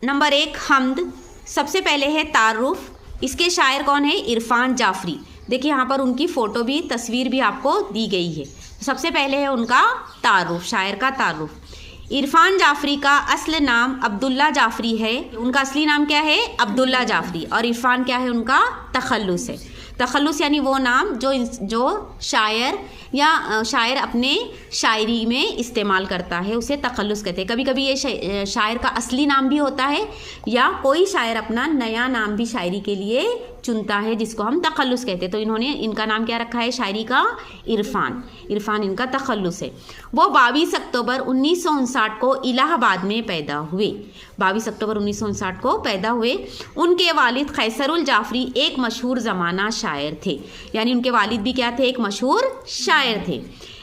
Number 1 हमद। सबसे पहले है तारुफ। इसके शायर कौन है? इरफान जाफरी। देखिए यहाँ पर उनकी फ़ोटो भी, तस्वीर भी आपको दी गई है। सबसे पहले है उनका तारुफ, शायर का तारुफ। इरफान जाफरी का असल नाम अब्दुल्ला जाफरी है। उनका असली नाम क्या है? अब्दुल्ला जाफरी। और इरफान क्या है? उनका तखल्लुस है। तखल्लुस यानी वो नाम जो शायर या शायर अपने शायरी में इस्तेमाल करता है, उसे तखल्लुस कहते हैं। कभी कभी ये शायर का असली नाम भी होता है, या कोई शायर अपना नया नाम भी शायरी के लिए चुनता है, जिसको हम तखल्लुस कहते हैं। तो इनका नाम क्या रखा है शायरी का? इरफान। इरफान इनका तखल्लुस है। वो 22 अक्टूबर 1959 को इलाहाबाद में पैदा हुए। 22 अक्टूबर 1959 को पैदा हुए। उनके वालिद कैसरुल जाफरी एक मशहूर ज़माना शायर थे, यानी उनके वालिद भी क्या थे? एक मशहूर शायर थे।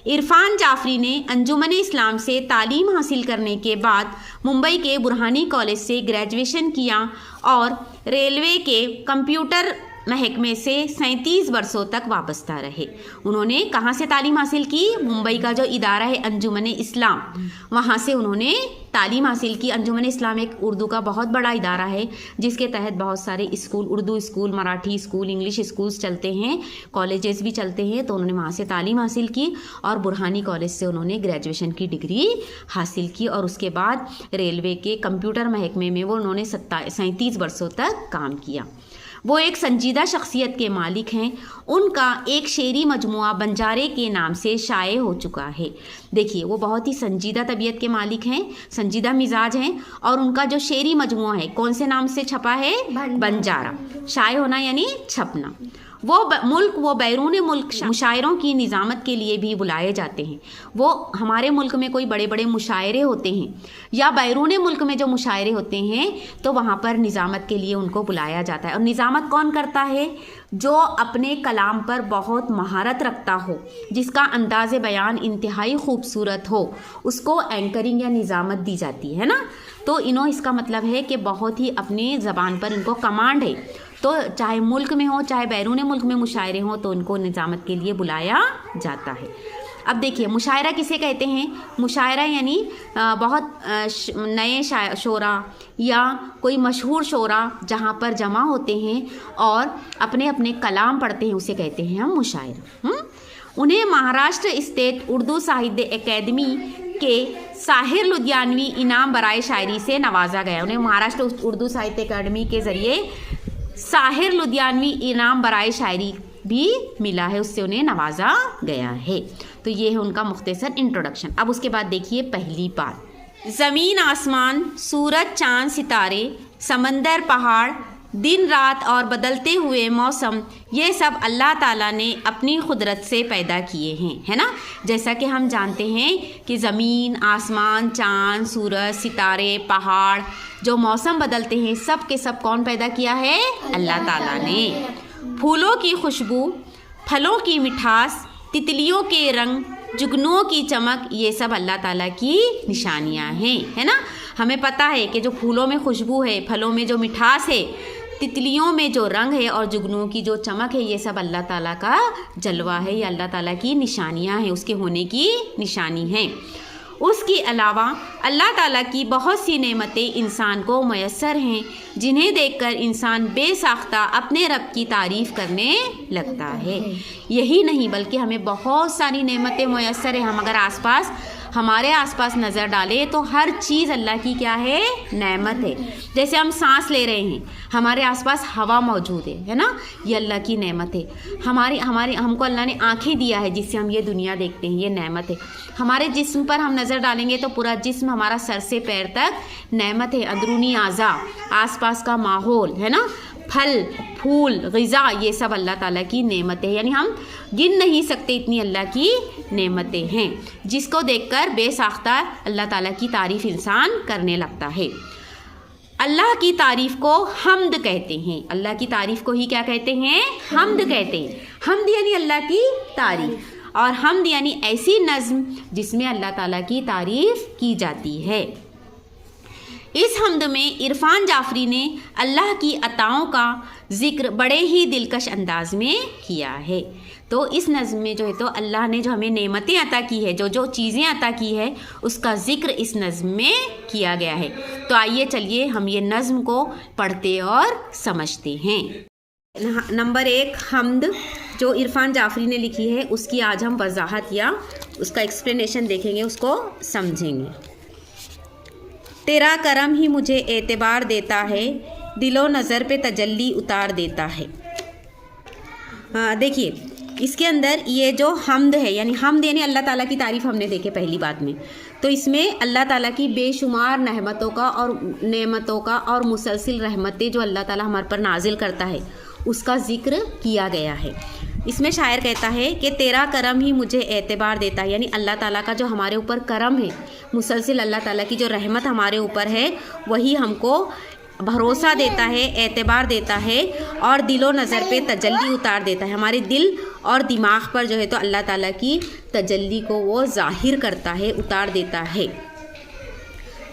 इरफान जाफरी ने अंजुमन इस्लाम से तालीम हासिल करने के बाद मुंबई के बुरहानी कॉलेज से ग्रेजुएशन किया और रेलवे के कंप्यूटर महकमे से 37 वर्षों तक वाबस्ता रहे। उन्होंने कहाँ से तालीम हासिल की? मुंबई का जो इदारा है अंजुमन इस्लाम, वहाँ से उन्होंने तालीम हासिल की। अंजुमन इस्लाम एक उर्दू का बहुत बड़ा इदारा है, जिसके तहत बहुत सारे school, Urdu school, Marathi school, English schools चलते हैं, कॉलेजेस भी चलते हैं। तो उन्होंने वहाँ से तालीम हासिल की और बुरहानी कॉलेज से उन्होंने ग्रेजुएशन की डिग्री हासिल की। और उसके बाद रेलवे के कंप्यूटर महकमे में उन्होंने 37 वर्षों तक काम किया। वो एक संजीदा शख्सियत के मालिक हैं। उनका एक शेरी मजमुआ बंजारे के नाम से शाये हो चुका है। देखिए वो बहुत ही संजीदा तबीयत के मालिक हैं, संजीदा मिजाज हैं, और उनका जो शेरी मजमुआ है कौन से नाम से छपा है? बंजारा। शाये होना यानी छपना। वो बैरून मुल्क मुशायरों की निज़ामत के लिए भी बुलाए जाते हैं। वो हमारे मुल्क में कोई बड़े बड़े मुशायरे होते हैं या बैरून मुल्क में जो मुशायरे होते हैं, तो वहाँ पर निज़ामत के लिए उनको बुलाया जाता है। और निज़ामत कौन करता है? जो अपने कलाम पर बहुत महारत रखता हो, जिसका अंदाज़ बयान इंतहाई खूबसूरत हो, उसको एंकरिंग या निज़ामत दी जाती है ना। तो इसका मतलब है कि बहुत ही अपने ज़बान पर इनको कमांड है। तो चाहे मुल्क में हो चाहे बैरून मुल्क में मुशायरे हों, तो इनको निज़ामत के लिए बुलाया जाता है। अब देखिए मुशायरा किसे कहते हैं? मुशायरा यानी बहुत नए शोरा या कोई मशहूर शोरा जहाँ पर जमा होते हैं और अपने अपने कलाम पढ़ते हैं, उसे कहते हैं हम मुशायरा। उन्हें महाराष्ट्र स्टेट उर्दू साहित्य अकेडमी के साहिर लुधियानवी इनाम बराए शायरी से नवाजा गया। उन्हें महाराष्ट्र उर्दू साहित्य अकेडमी के ज़रिए साहिर लुधियानवी इनाम बराए शायरी भी मिला है, उससे उन्हें नवाजा गया है। तो ये है उनका मुख्तसर इंट्रोडक्शन। अब उसके बाद देखिए पहली बात, ज़मीन आसमान, सूरज चाँद सितारे, समंदर पहाड़, दिन रात और बदलते हुए मौसम, ये सब अल्लाह ताला ने अपनी कुदरत से पैदा किए हैं, है ना। जैसा कि हम जानते हैं कि ज़मीन, आसमान, चाँद, सूरज, सितारे, पहाड़, जो मौसम बदलते हैं, सब के सब कौन पैदा किया है? अल्लाह ताला ने। फूलों की खुशबू, फलों की मिठास, तितलियों के रंग, जुगनुओं की चमक, ये सब अल्लाह ताला की निशानियां हैं, है ना। हमें पता है कि जो फूलों में खुशबू है, फलों में जो मिठास है, तितलियों में जो रंग है और जुगनुओं की जो चमक है, ये सब अल्लाह ताला का जलवा है, ये अल्लाह ताला की निशानियां हैं, उसके होने की निशानी हैं। उसके अलावा अल्लाह ताला की बहुत सी नेमतें इंसान को मयस्सर हैं, जिन्हें देखकर इंसान बेसाख्ता अपने रब की तारीफ़ करने लगता है। यही नहीं बल्कि हमें बहुत सारी नेमतें मयस्सर हैं। हम अगर हमारे आसपास नज़र डालें तो हर चीज़ अल्लाह की क्या है? नेमत है। जैसे हम सांस ले रहे हैं, हमारे आसपास हवा मौजूद है ना, ये अल्लाह की नेमत है। हमको अल्लाह ने आँखें दिया है जिससे हम ये दुनिया देखते हैं, ये नेमत है। हमारे जिस्म पर हम नज़र डालेंगे तो पूरा जिस्म हमारा सर से पैर तक नेमत है। अंदरूनी आज़ा, आसपास का माहौल, है ना, फल फूल ग़िज़ा, ये सब अल्लाह ताला की नेमतें हैं। यानी हम गिन नहीं सकते इतनी अल्लाह की नेमतें हैं, जिसको देखकर बेसाख्ता अल्लाह ताला की तारीफ़ इंसान करने लगता है। अल्लाह की तारीफ़ को हम्द कहते हैं। अल्लाह की तारीफ़ को ही क्या कहते हैं? हम्द कहते हैं। हम्द यानी अल्लाह की तारीफ़, और हम्द यानी ऐसी नज़्म जिसमें अल्लाह ताला की तारीफ़ की जाती है। इस हमद में इरफान जाफरी ने अल्लाह की अताओं का ज़िक्र बड़े ही दिलकश अंदाज में किया है। तो इस नज़्म में जो है तो अल्लाह ने जो हमें नेमतें अता की है, जो जो चीज़ें अता की है, उसका ज़िक्र इस नज़्म में किया गया है। तो आइए चलिए हम ये नज़्म को पढ़ते और समझते हैं। नंबर 1 हमद जो इरफान जाफरी ने लिखी है, उसकी आज हम वजाहत या उसका एक्सप्लेनेशन देखेंगे, उसको समझेंगे। तेरा करम ही मुझे एतबार देता है, दिलो नज़र पे तजल्ली उतार देता है। देखिए इसके अंदर ये जो हमद है, यानी हमद यानी अल्लाह ताला की तारीफ़ हमने देखे पहली बात में, तो इसमें अल्लाह ताला की बेशुमार नेमतों का और मुसलसिल रहमतें जो अल्लाह ताला हमारे पर नाजिल करता है, उसका ज़िक्र किया गया है। इसमें शायर कहता है कि तेरा करम ही मुझे एतबार देता है, यानी अल्लाह ताला का जो हमारे ऊपर करम है, मुसलसिल अल्लाह ताला की जो रहमत हमारे ऊपर है, वही हमको भरोसा देता है, एतबार देता है और दिलो नज़र पे तजल्ली उतार देता है। हमारे दिल और दिमाग पर जो है तो अल्लाह ताला की तजल्ली को वो ज़ाहिर करता है, उतार देता है।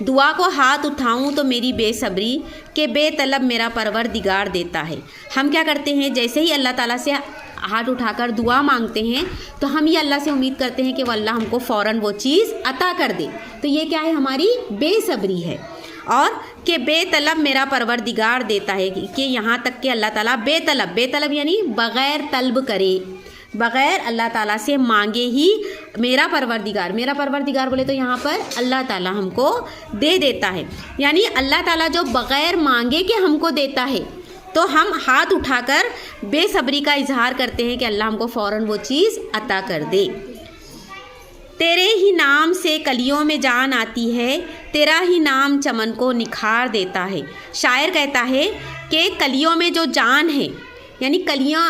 दुआ को हाथ उठाऊं तो मेरी बेसब्री के बेतलब मेरा परवरदिगार देता है। हम क्या करते हैं, जैसे ही अल्लाह ताला से हाथ उठाकर दुआ मांगते हैं तो हम ये अल्लाह से उम्मीद करते हैं कि वो अल्लाह हमको फ़ौरन वो चीज़ अता कर दे। तो ये क्या है, हमारी बेसब्री है। और कि बेतलब मेरा परवरदिगार देता है, कि यहाँ तक कि अल्लाह ताला बेतलब यानी बग़ैर तलब करे, बग़ैर अल्लाह ताला से मांगे ही मेरा परवरदिगार बोले तो यहाँ पर अल्लाह ताला हमको दे देता है। यानी अल्लाह ताला जो बग़ैर मांगे के हमको देता है, तो हम हाथ उठाकर बेसब्री का इजहार करते हैं कि अल्लाह हमको फ़ौरन वो चीज़ अता कर दे। तेरे ही नाम से कलियों में जान आती है, तेरा ही नाम चमन को निखार देता है। शायर कहता है कि कलियों में जो जान है, यानी कलियाँ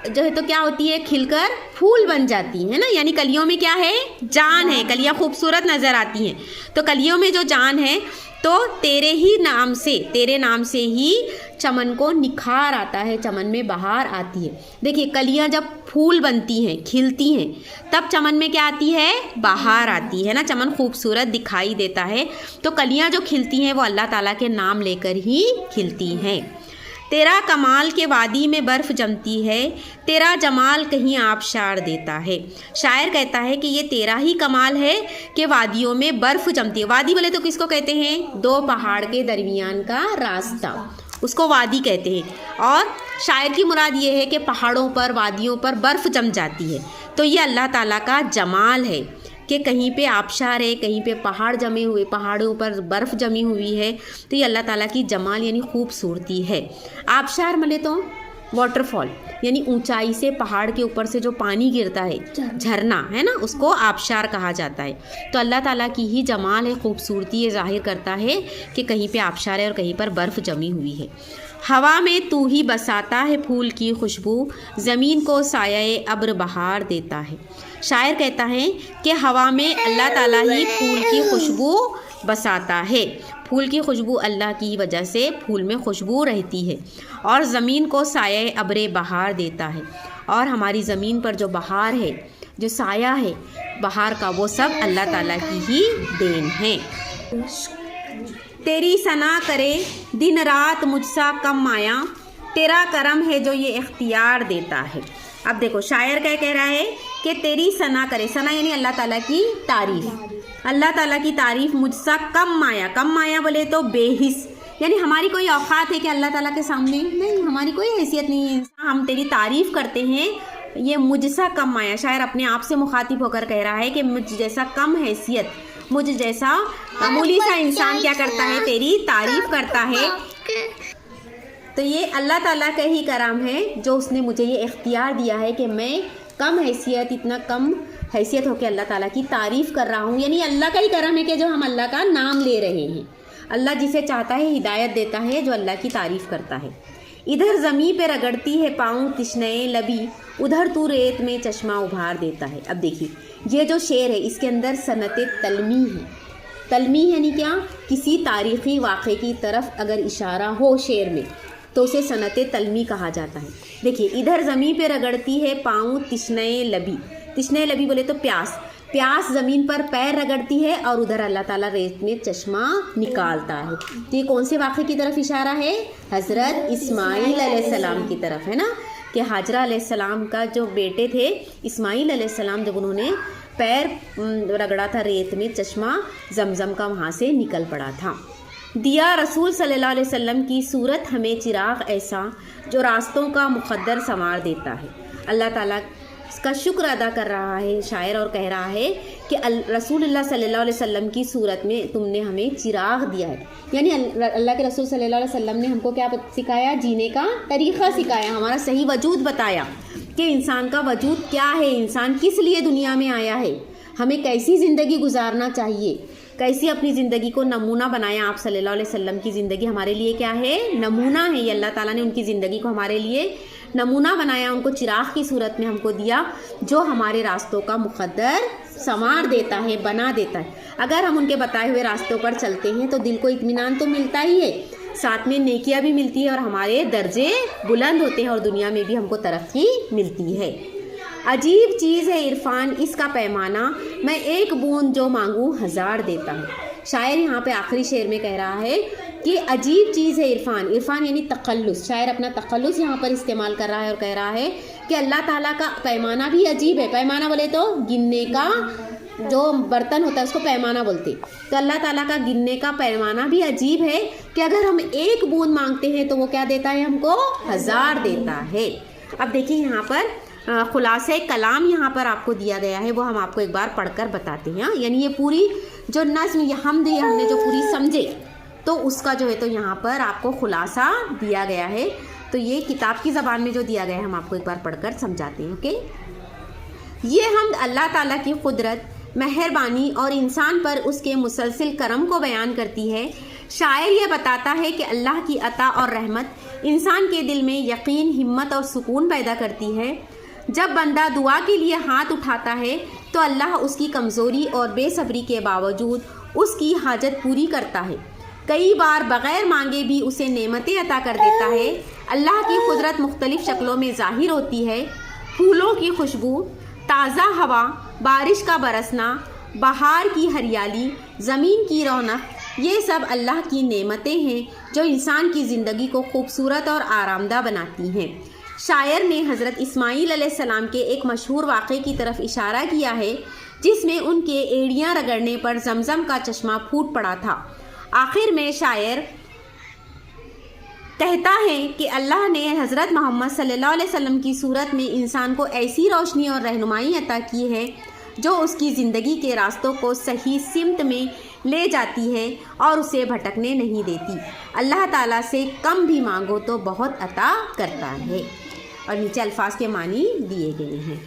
जो है तो क्या होती है, खिलकर फूल बन जाती है ना, यानी कलियों में क्या है, जान है, कलियाँ खूबसूरत नज़र आती हैं। तो कलियों में जो जान है, तो तेरे नाम से ही चमन को निखार आता है, चमन में बहार आती है। देखिए कलियाँ जब फूल बनती हैं, खिलती हैं, तब चमन में क्या आती है, बहार आती है ना, चमन खूबसूरत दिखाई देता है। तो कलियाँ जो खिलती हैं वो अल्लाह ताला के नाम लेकर ही खिलती हैं। तेरा कमाल के वादी में बर्फ़ जमती है, तेरा जमाल कहीं आबशार देता है। शायर कहता है कि ये तेरा ही कमाल है कि वादियों में बर्फ़ जमती है। वादी बोले तो किसको कहते हैं, दो पहाड़ के दरमियान का रास्ता, उसको वादी कहते हैं। और शायर की मुराद ये है कि पहाड़ों पर, वादियों पर बर्फ़ जम जाती है। तो ये अल्लाह ताला का जमाल है कि कहीं पे आबशार है, कहीं पे पहाड़ जमे हुए, पहाड़ों पर बर्फ़ जमी हुई है। तो ये अल्लाह ताला की जमाल यानी खूबसूरती है। आबशार मिले तो वाटरफॉल, यानी ऊंचाई से पहाड़ के ऊपर से जो पानी गिरता है, झरना है ना, उसको आबशार कहा जाता है। तो अल्लाह ताला की ही जमाल है, खूबसूरती ये ज़ाहिर करता है कि कहीं पे आबशार है और कहीं पर बर्फ़ जमी हुई है। हवा में तू ही बसाता है फूल की खुशबू, ज़मीन को साये अब्र बहार देता है। शायर कहता है कि हवा में अल्लाह ताला ही फूल की खुशबू बसाता है। फूल की खुशबू अल्लाह की वजह से फूल में खुशबू रहती है और ज़मीन को साये अब्र बहार देता है। और हमारी ज़मीन पर जो बहार है, जो साया है बहार का, वो सब अल्लाह ताला की ही देन है। तेरी सना करे दिन रात मुझसा कम माया, तेरा करम है जो ये इख्तियार देता है। अब देखो शायर क्या कह रहा है कि तेरी सना करे, सना यानी अल्लाह ताला की तारीफ़, अल्लाह ताला की तारीफ़ मुझसा कम माया बोले तो बेहिस, यानी हमारी कोई औकात है कि अल्लाह ताला के सामने, नहीं, हमारी कोई हैसियत नहीं है। हम तेरी तारीफ़ करते हैं, ये मुझसा कम माया। शायर अपने आप से मुखातिब होकर कह रहा है कि मुझ जैसा कम हैसियत, मुझ जैसा मामूली सा इंसान क्या करता है, तेरी तारीफ़ करता है। तो ये अल्लाह ताला का ही करम है जो उसने मुझे ये इख्तियार दिया है कि मैं कम हैसियत, इतना कम हैसियत होकर अल्लाह ताला की तारीफ़ कर रहा हूँ। यानी अल्लाह का ही करम है कि जो हम अल्लाह का नाम ले रहे हैं। अल्लाह जिसे चाहता है हिदायत देता है, जो अल्लाह की तारीफ़ करता है। इधर ज़मीं पे रगड़ती है पाँव तिश्नए लबी, उधर तू रेत में चश्मा उभार देता है। अब देखिए ये जो शेर है इसके अंदर सनत तलमी है। तलमी यानी क्या, किसी तारीख़ी वाक़े की तरफ अगर इशारा हो शेर में तो उसे सनत तलमी कहा जाता है। देखिए इधर ज़मीं पे रगड़ती है पाँव तिश्नए लबी, तिश्नए लबी बोले तो प्यास, प्यास ज़मीन पर पैर रगड़ती है और उधर अल्लाह ताला रेत में चश्मा निकालता है। तो ये कौन से वाक़े की तरफ इशारा है? हज़रत इस्माईल अलैहिस्सलाम की तरफ, है ना, कि हाजरा अलैहिस्सलाम का जो बेटे थे इस्माईल अलैहिस्सलाम, जब उन्होंने पैर रगड़ा था रेत में, चश्मा जमजम का वहाँ से निकल पड़ा था। दिया रसूल सल्लल्लाहु अलैहि वसल्लम की सूरत हमें चिराग ऐसा जो रास्तों का मुक़द्दर संवार देता है। अल्लाह ताला का शुक्र अदा कर रहा है शायर और कह रहा है कि रसूलुल्लाह सल्लल्लाहु अलैहि वसल्लम की सूरत में तुमने हमें चिराग दिया है, यानी अल्लाह के रसूल सल्लल्लाहु अलैहि वसल्लम ने हमको क्या सिखाया? जीने का तरीक़ा सिखाया, हमारा सही वजूद बताया कि इंसान का वजूद क्या है, इंसान किस लिए दुनिया में आया है, हमें कैसी ज़िंदगी गुजारना चाहिए, कैसी अपनी ज़िंदगी को नमूना बनाया। आप सल्लल्लाहु अलैहि वसल्लम की ज़िंदगी हमारे लिए क्या है? नमूना है। ये अल्लाह ताला ने उनकी ज़िंदगी को हमारे लिए नमूना बनाया, उनको चिराग की सूरत में हमको दिया जो हमारे रास्तों का मुक़द्दर संवार देता है, बना देता है। अगर हम उनके बताए हुए रास्तों पर चलते हैं तो दिल को इत्मीनान तो मिलता ही है, साथ में नेकियां भी मिलती है और हमारे दर्जे बुलंद होते हैं और दुनिया में भी हमको तरक्की मिलती है। अजीब चीज़ है इरफान, इसका पैमाना, मैं एक बूंद जो मांगूँ हज़ार देता हूँ। शायर यहाँ पे आखिरी शेर में कह रहा है कि अजीब चीज़ है इरफान, इरफान यानी तकल्लुस। शायर अपना तकल्लुस यहाँ पर इस्तेमाल कर रहा है और कह रहा है कि अल्लाह ताला का पैमाना भी अजीब है। पैमाना बोले तो गिनने का जो बर्तन होता है उसको पैमाना बोलते, तो अल्लाह ताला का गिनने का पैमाना भी अजीब है कि अगर हम एक बूंद मांगते हैं तो वो क्या देता है? हमको हज़ार देता है। अब देखिए यहाँ पर खुलासे कलाम यहाँ पर आपको दिया गया है, वो हम आपको एक बार पढ़कर बताते हैं। यानी ये पूरी जो नज़्म हमने जो पूरी समझे तो उसका जो है तो यहाँ पर आपको खुलासा दिया गया है। तो ये किताब की ज़बान में जो दिया गया है हम आपको एक बार पढ़कर समझाते हैं। ओके, ये हम अल्लाह ताला की कुदरत, मेहरबानी और इंसान पर उसके मुसलसिल करम को बयान करती है। शायर ये बताता है कि अल्लाह की अता और रहमत इंसान के दिल में यकीन, हिम्मत और सुकून पैदा करती है। जब बंदा दुआ के लिए हाथ उठाता है तो अल्लाह उसकी कमज़ोरी और बेसब्री के बावजूद उसकी हाजत पूरी करता है। कई बार बग़ैर मांगे भी उसे नेमतें अता कर देता है। अल्लाह की कुदरत मुख्तलिफ़ शक्लों में ज़ाहिर होती है। फूलों की खुशबू, ताज़ा हवा, बारिश का बरसना, बहार की हरियाली, ज़मीन की रौनक, ये सब अल्लाह की नेमतें हैं जो इंसान की ज़िंदगी को खूबसूरत और आरामदा बनाती हैं। शायर ने हज़रत इस्माईल अलैहिस्सलाम के एक मशहूर वाक़े की तरफ इशारा किया है जिसमें उनके एड़ियाँ रगड़ने पर जमजम का चश्मा फूट पड़ा था। आखिर में शायर कहता है कि अल्लाह ने हज़रत मोहम्मद सल्लल्लाहु अलैहि वसल्लम की सूरत में इंसान को ऐसी रोशनी और रहनुमाई अता की है जो उसकी ज़िंदगी के रास्तों को सही सिमत में ले जाती है और उसे भटकने नहीं देती। अल्लाह ताला से कम भी मांगो तो बहुत अता करता है। और नीचे अल्फाज के मानी दिए गए हैं।